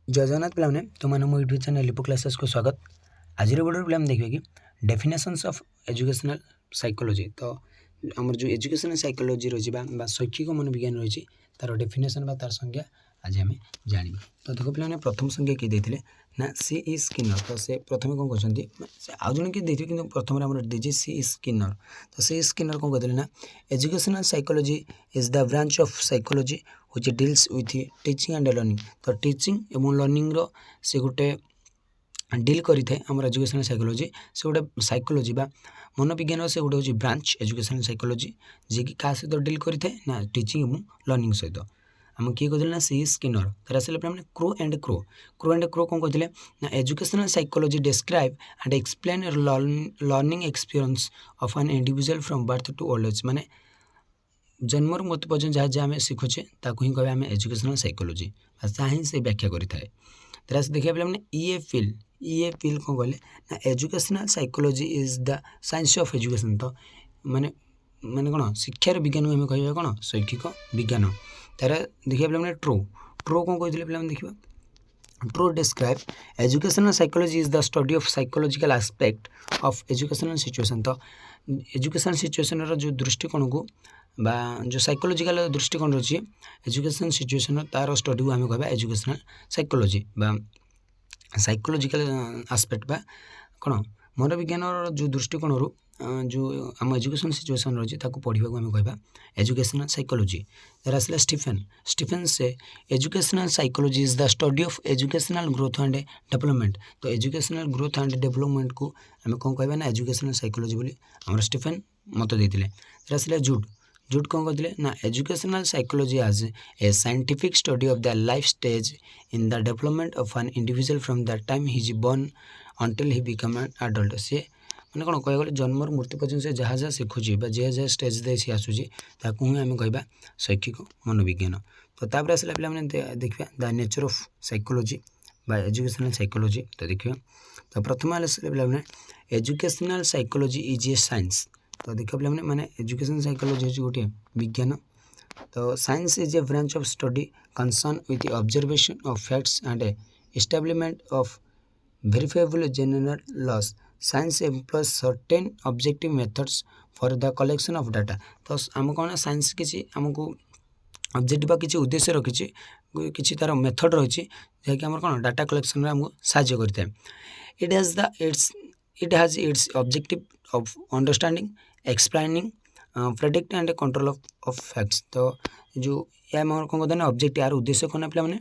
जय जगन्नाथ पे तुम मो यूट्यूब चैनल लिपो क्लासेस को स्वागत। आज वीडियो पे देखिए कि डेफिनेशंस ऑफ एजुकेशनल साइकोलॉजी। तो आम जो एजुकेशनल साइकोलॉजी रही शैक्षिक मनोविज्ञान रही तार डेफिनेशन तार संज्ञा आज आम जाना। तो देखो पे प्रथम संज्ञा किए देते ना सी ई स्किनर। तो से प्रथम कौन कहते आउ जन किए देखिए कि प्रथम आम दीजिए सी ई स्किनर। तो सी स्किनर कौन कहते ना educational psychology is the branch of psychology which deals with teaching and learning। तो टीचिंग एवं लर्निंग रो से गोटे डील करें आम एजुकेशनल साइकोलॉजी से गोटे साइकोलॉजी बा मनोविज्ञान से गोटे हूँ ब्रांच एजुकेशनल साइकोलॉजी जी कि क्या सहित डील करें ना टीचिंग और लर्निंग सहित। आम किए कहते ना सी स्किनर। तर आस क्रो एंड क्रो कौन कहते ना educational psychology describe and explain learning experience of an individual from birth to old age. माने जन्मर मृत्यु पर्यटन जहाँ जहाँ आम शिखुचे ताकू ही कहे आम एजुकेशनल साइकोलॉजी जहाँ ही से व्याख्या करें। तर देखिए पे ई फिल कौन कहले ना educational psychology is the science of education. तो माने माने कौन शिक्षार विज्ञान को कह कौन शैक्षिक विज्ञान। तार देखिए पे ट्रो कौन कहते पे देखा true describe educational psychology is the study of psychological aspect of educational situation. तो एजुकेशनल सिचुएशन जो दृष्टिकोण को बा जो साइकोलॉजिकल दृष्टिकोण रही एजुकेशन सिचुएशन तार स्टडी को आम कह एजुकेशनल साइकोलॉजी बा साइकोलॉजिकल एस्पेक्ट बा कौन मनोविज्ञान जो दृष्टिकोण जो आम एजुकेशन सिचुएशन रही पढ़ा आम कह एजुकेशनल साइकोलॉजी। तार आसला स्टीफेन से educational psychology is the study of educational growth and development. तो एजुकेशनल ग्रोथ एंड डेवलपमेंट को आम कौन कह ना एजुकेशनल साइकोलॉजी बोली आम स्टीफेन मत देते। तार आसला जूड कौन कहते ना educational psychology as a scientific study of the life stage in the development of an individual from the time he is born until he become an adult. सी मैंने कौन कह गले जन्मर मृत्यु पर्यटन से जहाँ जहाँ शिखुची जहाँ स्टेज दे सी आसूँ ताकू ही आम कह शैक्षिक मनोविज्ञान। तो तापर आसला पे देखा द नेचर ऑफ साइकोलॉजी बा एजुकेशनल साइकोलॉजी। तो देखिए तो प्रथम आसला पे educational psychology is A science. तो देखिए पे माने एजुकेशन साइकोलॉजी हूँ गोटे विज्ञान। तो science is a branch of study concern with observation of facts and establishment of verifiable general loss. Science employees certain objective methods for the collection of data. तो आम कौन साइंस किसी आमको ऑब्जेक्टिव किसी उद्देश्य रखी किसी तार मेथड रही जहाँकि आम कौन डाटा कलेक्शन आमको साहाय्य करता है। It has its objective of understanding explaining predict and control of facts. तो जो या कौन कहते हैं ऑब्जेक्ट यार उद्देश्य कौन पे मैंने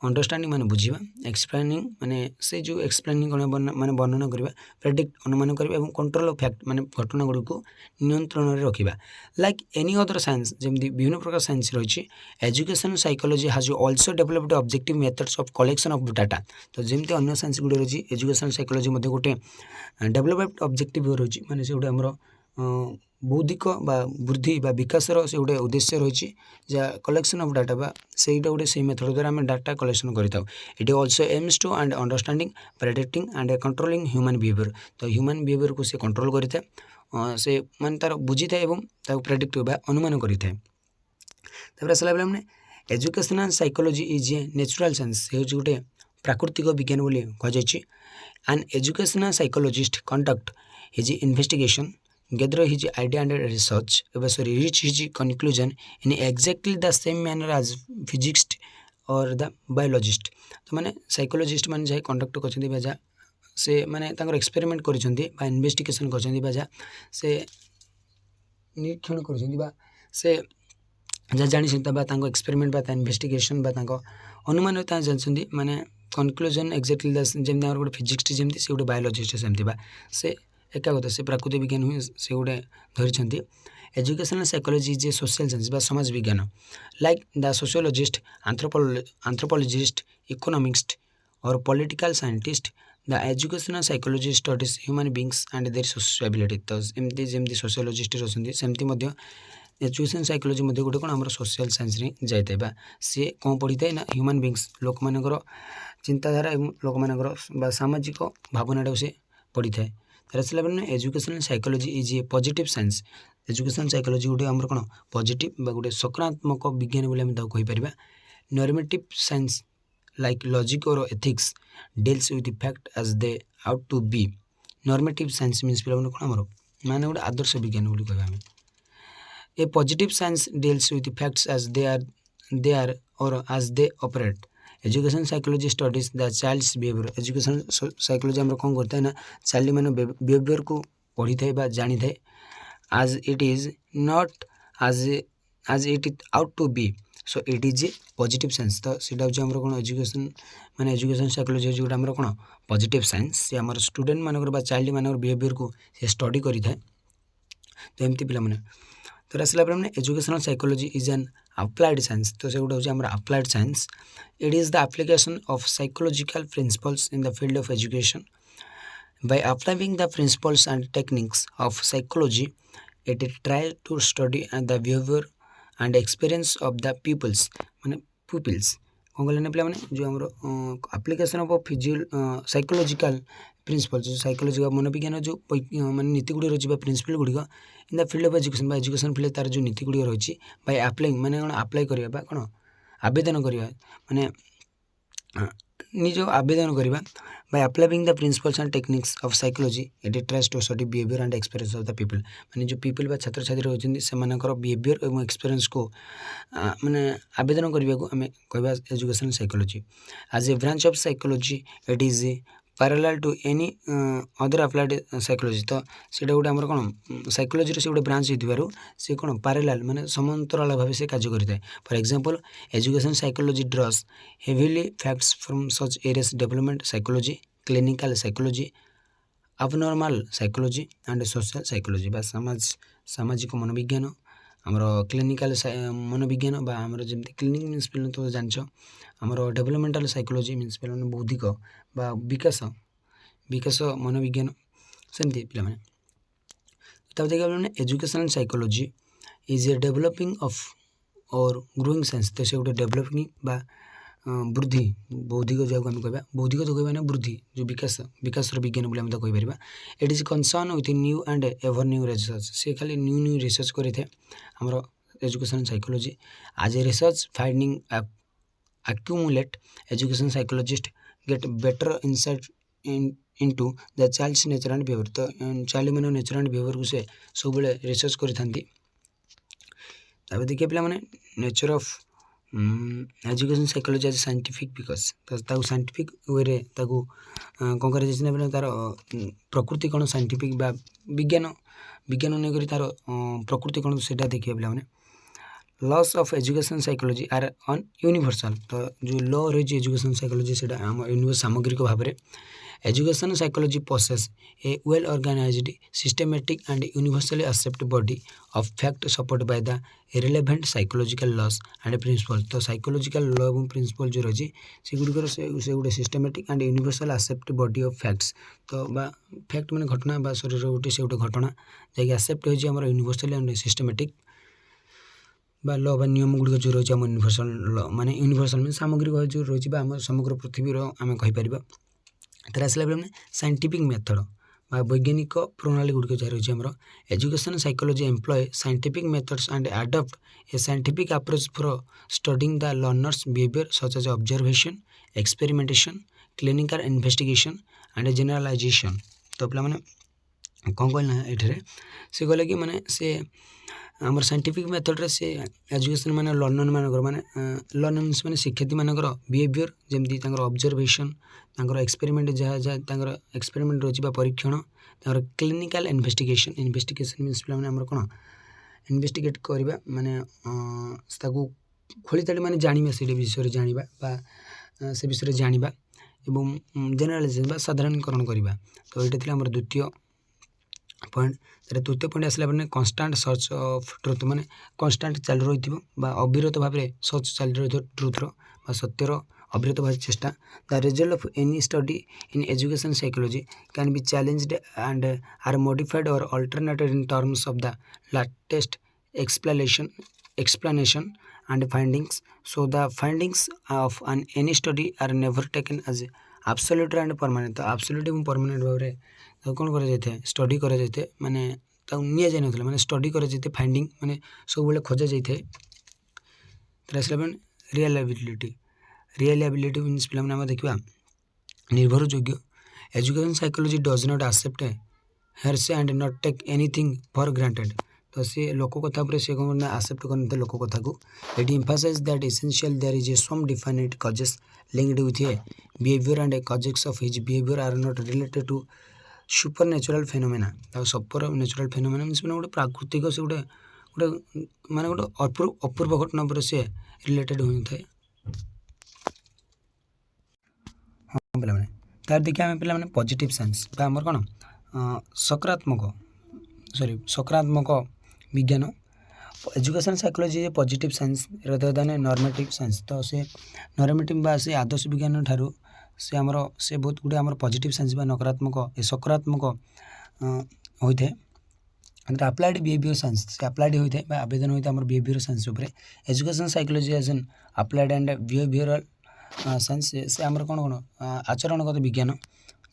अंडरस्टैंडिंग माने बुझा एक्सप्लेनिंग माने से जो एक्सप्लेनिंग माने वर्णना करवा प्रेडिक्ट अनुमान करवा और कंट्रोल ऑफ फैक्ट माने घटना गुड़ी को नियंत्रण में रखा। लाइक एनी अदर साइंस जमी विभिन्न प्रकार साइंस रही education psychology has also developed objective methods of collection of data. तो जमी अन्य साइंस गुड़ी रही एजुकेशन साइकोलॉजी गोटे डेवलप्ड ऑब्जेक्टिव रही माने से गोटे आमर बौद्धिक वृद्धि विकास से गोटे उद्देश्य रही जहाँ कलेक्शन ऑफ डाटा बा से गोटे से मेथड द्वारा आम डाटा कलेक्शन करता। It also aims to and understanding predicting and controlling human behaviour. तो ह्यूमन बिहेवियर को से कंट्रोल करता है से मान तार बुझी था और प्रेडिक्ट अनुमान करता है। आसला पे educational psychology is a natural science हूँ गोटे प्राकृतिक विज्ञान बोली कहुई। An educational psychologist conduct his investigation gather his idea and research reach his conclusion in exactly the same manner as physicist or the biologist। तो माने साइकोलॉजिस्ट माने जहाँ कंडक्ट कर जहाँ से माने एक्सपेरिमेंट कर इन्वेस्टिगेशन कर जहाँ से निरीक्षण कर से जहाँ जानी एक्सपेरिमेंट इन्वेस्टिगेशन अनुमान जानते माने कनक्लूजन एक्जाक्टली जमी गोटे फिजिक्स जमी से गोटे बायोलॉजिस्ट सेमती से एका कथा से प्राकृतिक विज्ञान हुए से गोटे धरी। Educational psychology is a social science बा समाज विज्ञान like the sociologist anthropologist economist और political scientist. The educational psychology studies human beings and their sociability. तो एमती जमी सोशियोलॉजिस्ट रही सेमती एजुकेशन साइकोलॉजी गोटे कौन आम सोशल साइंस जाए बा सी कौन पढ़ी था ना ह्यूमन बींग्स लोक मानकर चिंताधारा लोक मानकर सामाजिक भावना से पढ़ी था। आसला educational psychology is a positive science. Education psychology गोटे आम कौन पॉजिटिव गोटे सकारात्मक विज्ञान बोली कहीपर। Normative science like logic or ethics deals with fact as they ought to be. Normative science means ପିଲାମାନେ କ'ଣ ଆମର ମାନେ ଗୋଟେ ଆଦର୍ଶ ବିଜ୍ଞାନ ବୋଲି କହିବା ଆମେ। A positive science deals with facts as they are or as they operate. Education psychology studies the child's behavior. Education psychology ଆମର କ'ଣ କରିଥାଏ ନା ଚାଇଲ୍ଡ ମାନେ ବିହେଭିୟରକୁ ପଢ଼ିଥାଏ ବା ଜାଣିଥାଏ as it is not as it ought to be. So it is a positive science। ତ ସେଇଟା ହେଉଛି ଆମର କ'ଣ ଏଜୁକେସନ୍ ମାନେ ଏଜୁକେସନ୍ ସାଇକୋଲୋଜି ହେଉଛି ଗୋଟେ ଆମର କ'ଣ ପଜିଟିଭ୍ ସାଇନ୍ସ। ସେ ଆମର ଷ୍ଟୁଡେଣ୍ଟ ମାନଙ୍କର ବା ଚାଇଲ୍ଡ ମାନଙ୍କର ବିହେଭିୟରକୁ ସେ ଷ୍ଟଡି କରିଥାଏ। ତ ଏମିତି ପିଲାମାନେ ତ ଆସିଲା ପିଲାମାନେ educational psychology is an applied science. ତ ସେଗୁଡ଼ା ହେଉଛି ଆମର applied science. It is the application of psychological principles in the field of education. By applying the principles and techniques of psychology, it tries to study the behavior and experience of the pupils ମାନେ pupils କ'ଣ କହିଲେ ନା ପିଲାମାନେ ଯେଉଁ ଆମର application of psychological principles ଯେଉଁ psychological ମନୋବିଜ୍ଞାନ ଯେଉଁ ମାନେ ନୀତି ଗୁଡ଼ିକ ରହିଛି ବା ପ୍ରିନ୍ସିପଲ୍ ଗୁଡ଼ିକ in the field of education ବା ଏଜୁକେସନ୍ ଫିଲ୍ଡରେ ତା'ର ଯେଉଁ ନୀତି ଗୁଡ଼ିକ ରହିଛି ବାଇ ଆପ୍ଲାଇଂ ମାନେ କ'ଣ ଆପ୍ଲାଏ କରିବା ବା କ'ଣ ଆବେଦନ କରିବା ମାନେ ନିଜ ଆବେଦନ କରିବା by applying the principles and techniques of psychology it tries to study behavior and experience of the people। ମାନେ ଯେଉଁ ପିପଲ୍ ବା ଛାତ୍ରଛାତ୍ରୀ ରହିଛନ୍ତି ସେମାନଙ୍କର ବିହେଭିୟର ଏବଂ ଏକ୍ସପିରିଏନ୍ସକୁ ମାନେ ଆବେଦନ କରିବାକୁ ଆମେ କହିବା education psychology. As A branch of psychology it is parallel to any other applied psychology। ତ ସେଇଟା ଗୋଟେ ଆମର କ'ଣ ସାଇକୋଲୋଜିର ସେ ଗୋଟେ ବ୍ରାଞ୍ଚ ହେଇଥିବାରୁ ସେ କ'ଣ ପାରାଲାଲ ମାନେ ସମାନ୍ତରାଳ ଭାବେ ସେ କାର୍ଯ୍ୟ କରିଥାଏ। For example education psychology draws heavily facts from such areas development psychology, clinical psychology, abnormal psychology and social psychology ବା ସାମାଜିକ ମନୋବିଜ୍ଞାନ, ଆମର କ୍ଲିନିକାଲ ମନୋବିଜ୍ଞାନ ବା ଆମର ଯେମିତି କ୍ଲିନିକ ମିନ୍ସ ପିଲା ତ ଜାଣିଛ ଆମର ଡେଭଲପମେଣ୍ଟାଲ ସାଇକୋଲୋଜି ମିନ୍ସ ପିଲାମାନେ ବୌଦ୍ଧିକ ବା ବିକାଶ ମନୋବିଜ୍ଞାନ ସେମିତି ପିଲାମାନେ। ତାପରେ ଦେଖିବା ପିଲାମାନେ educational psychology is a developing of or growing science. ତ ସେ ଗୋଟେ ଡେଭଲପିଂ ବା ବୃଦ୍ଧି ବୌଦ୍ଧିକ ଯାହାକୁ ଆମେ କହିବା ବୌଦ୍ଧିକ ତ କହିବା ନା ବୃଦ୍ଧି ଯେଉଁ ବିକାଶର ବିଜ୍ଞାନ ବୋଲି ଆମେ ତ କହିପାରିବା। It is concern with new and ever new research. ସେ ଖାଲି ନ୍ୟୁ ରିସର୍ଚ୍ଚ କରିଥାଏ ଆମର education psychology. As a research finding accumulate education psychologists get better insight into the child's nature and behavior। ତ ଚାଇଲ୍ଡ ମାନଙ୍କ ନେଚର ଆଣ୍ଡ ବିହେଭିୟରକୁ ସେ ସବୁବେଳେ research କରିଥାନ୍ତି। ତାପରେ ଦେଖିବା ପିଲାମାନେ nature of education psychology as scientific because ତାକୁ ସାଇଣ୍ଟିଫିକ୍ ୱେରେ ତାକୁ କ'ଣ କରାଯାଇଛି ନା ପିଲା ତା'ର ପ୍ରକୃତି କ'ଣ ସାଇଣ୍ଟିଫିକ୍ ବା ବିଜ୍ଞାନ ନେଇକରି ତା'ର ପ୍ରକୃତି କ'ଣ ସେଇଟା ଦେଖିବା ପିଲାମାନେ। Loss of education psychology R universal. ତ ଯେଉଁ ଲ ରହିଛି ଏଜୁକେସନ୍ ସାଇକୋଲୋଜି ସେଇଟା ଆମ ୟୁନିଭର୍ସ ସାମଗ୍ରିକ ଭାବରେ। Education psychology possess a well organized systematic and universally accept body of fact support by the relevant psychological laws and principle. ତ ସାଇକୋଲୋଜିକାଲ ଲ ଏବଂ principle ଯେଉଁ ରହିଛି ସେଗୁଡ଼ିକର ସେ ଗୋଟେ systematic and universal accept body of facts. ତ ବା fact ମାନେ ଘଟଣା ବା ଶରୀର ଗୋଟେ ସେ ଗୋଟେ ଘଟଣା ଯାହାକି ଆକ୍ସେପ୍ଟ ହୋଇଛି ଆମର ୟୁନିଭର୍ସାଲି ଆଣ୍ଡ ସିଷ୍ଟେମେଟିକ୍ ବା ଲ ବା ନିୟମ ଗୁଡ଼ିକ ଯେଉଁ ରହିଛି ଆମ ୟୁନିଭର୍ସାଲ ଲ ମାନେ ୟୁନିଭର୍ସାଲ ମାନେ ସାମଗ୍ରିକ ଭାବେ ଯେଉଁ ରହିଛି ବା ଆମ ସମଗ୍ର ପୃଥିବୀର ଆମେ କହିପାରିବା। ଏଥିରେ ଆସିଲା ବେଳେ ମାନେ ସାଇଣ୍ଟିଫିକ୍ ମେଥଡ଼ ବା ବୈଜ୍ଞାନିକ ପ୍ରଣାଳୀ ଗୁଡ଼ିକ ଯାହା ରହିଛି ଆମର education psychology employ scientific methods and adopt a scientific approach for studying the learners behaviour such as observation, experimentation, clinical investigation and generalization. ତ ପିଲାମାନେ କ'ଣ କହିଲେ ନା ଏଠାରେ ସେ କହିଲେ କି ମାନେ ସେ ଆମର ସାଇଣ୍ଟିଫିକ୍ ମେଥଡ଼ରେ ସେ ଏଜୁକେସନ୍ ମାନେ ଲର୍ଣ୍ଣରମାନଙ୍କର ମାନେ ଲର୍ଣ୍ଣର୍ସ ମାନେ ଶିକ୍ଷାର୍ଥୀମାନଙ୍କର ବିହେଭିୟର ଯେମିତି ତାଙ୍କର ଅବଜରଭେସନ୍, ତାଙ୍କର ଏକ୍ସପେରିମେଣ୍ଟ ଯାହା ତାଙ୍କର ଏକ୍ସପେରିମେଣ୍ଟ ରହିଛି ବା ପରୀକ୍ଷଣ, ତାଙ୍କର କ୍ଲିନିକାଲ ଇନଭେଷ୍ଟିଗେସନ୍ ମିନ୍ସ ପିଲାମାନେ ଆମର କ'ଣ ଇନଭେଷ୍ଟିଗେଟ୍ କରିବା ମାନେ ତାକୁ ଖୋଳିତାଡ଼ି ମାନେ ଜାଣିବା ସେଇଟା ବିଷୟରେ ଜାଣିବା ବା ସେ ବିଷୟରେ ଜାଣିବା ଏବଂ ଜେନେରାଲାଇଜେସନ୍ ବା ସାଧାରଣୀକରଣ କରିବା। ତ ଏଇଟା ଥିଲା ଆମର ଦ୍ୱିତୀୟ ପଏଣ୍ଟ। ତା'ର ତୃତୀୟ ପଏଣ୍ଟ ଆସିଲା ପରେ କନଷ୍ଟାଣ୍ଟ ସର୍ଚ୍ଚ ଅଫ୍ ଟ୍ରୁଥ୍ ମାନେ କନଷ୍ଟାଣ୍ଟ ଚାଲୁ ରହିଥିବ ବା ଅବିରତ ଭାବରେ ସର୍ଚ୍ଚ ଚାଲୁ ରହିଥିବ ଟ୍ରୁଥ୍ର ବା ସତ୍ୟର ଅବିରତ ଭାବରେ ଚେଷ୍ଟା। The result of any study in education psychology can be challenged and are modified or alternated in terms of the latest explanation and findings. So the findings of any study are never taken as absolute and permanent। ତ absolute ଏବଂ permanent ଭାବରେ ତାକୁ କ'ଣ କରାଯାଇଥାଏ study କରାଯାଇଥାଏ ମାନେ ତାକୁ ନିଆଯାଇନଥିଲା ମାନେ ଷ୍ଟଡି କରାଯାଇଥାଏ ଫାଇଣ୍ଡିଙ୍ଗ ମାନେ ସବୁବେଳେ ଖୋଜା ଯାଇଥାଏ। ତା'ର ଆସିଲା ମାନେ रिलायबिलिटी मीन्स पिलाମାନେ ଆମେ ଦେଖିବା ନିର୍ଭରଯୋଗ୍ୟ। Education psychology does not accept hearsay and not take anything for granted. तो सी लोक कथा पर सी कौन एक्सेप्ट करते लोक कथा को it emphasize that essential there is a some defined causes linked with a behaviour and a causes of his behaviour are not related to super natural phenomena. Super natural phenomena means मैंने गोटे प्राकृतिक से गोटे गोटे माने गोटे अपूर्व घटना पर से रिलेटेड होता है। हाँ पे तार देखिए आम पे पॉजिटिव साइंस आमर कौन सकारात्मक विज्ञान। Education psychology positive science rather than normative science. तो से नॉर्मेटिव बा से आदर्श विज्ञान ठारू से आमर से बहुत गुड़े आमर पॉजिटिव साइंस बा नकारात्मक सकारात्मक होता है। अप्लाइड बिहेवियर साइंस से अप्लाइड होता है आवेदन होता है आम बिहेवियर साइंस उपरे। Education psychology as an applied and behavioural science से आमर कौन कौन आचरणगत विज्ञान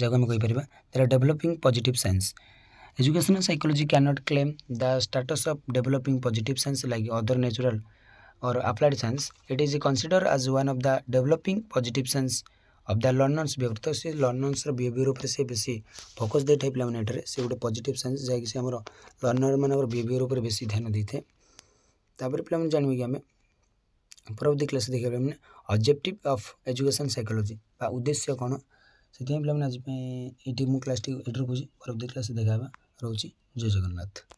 जगह आम कहीपर देर developing positive science. Educational psychology can not claim the status of developing positive science like other natural और applied science. It is consider as one of the developing positive science of the learners behaviour. तो से learners behaviour उपर से बेसी focus दे थे पे से गोटे पॉजिटिव साइंस जैसे आम लर्नर मान बिहेवियर उपर बेसी ध्यान दे थे। तापर पे जानवे कि आम परवर्ती क्लास देखा मैंने ऑब्जेक्टिव ऑफ एजुकेशन साइकोलॉजी उद्देश्य कौन से पे आज ये क्लास टी रखुच्छी परवर्ती क्लास देखा रोचे। जय जगन्नाथ।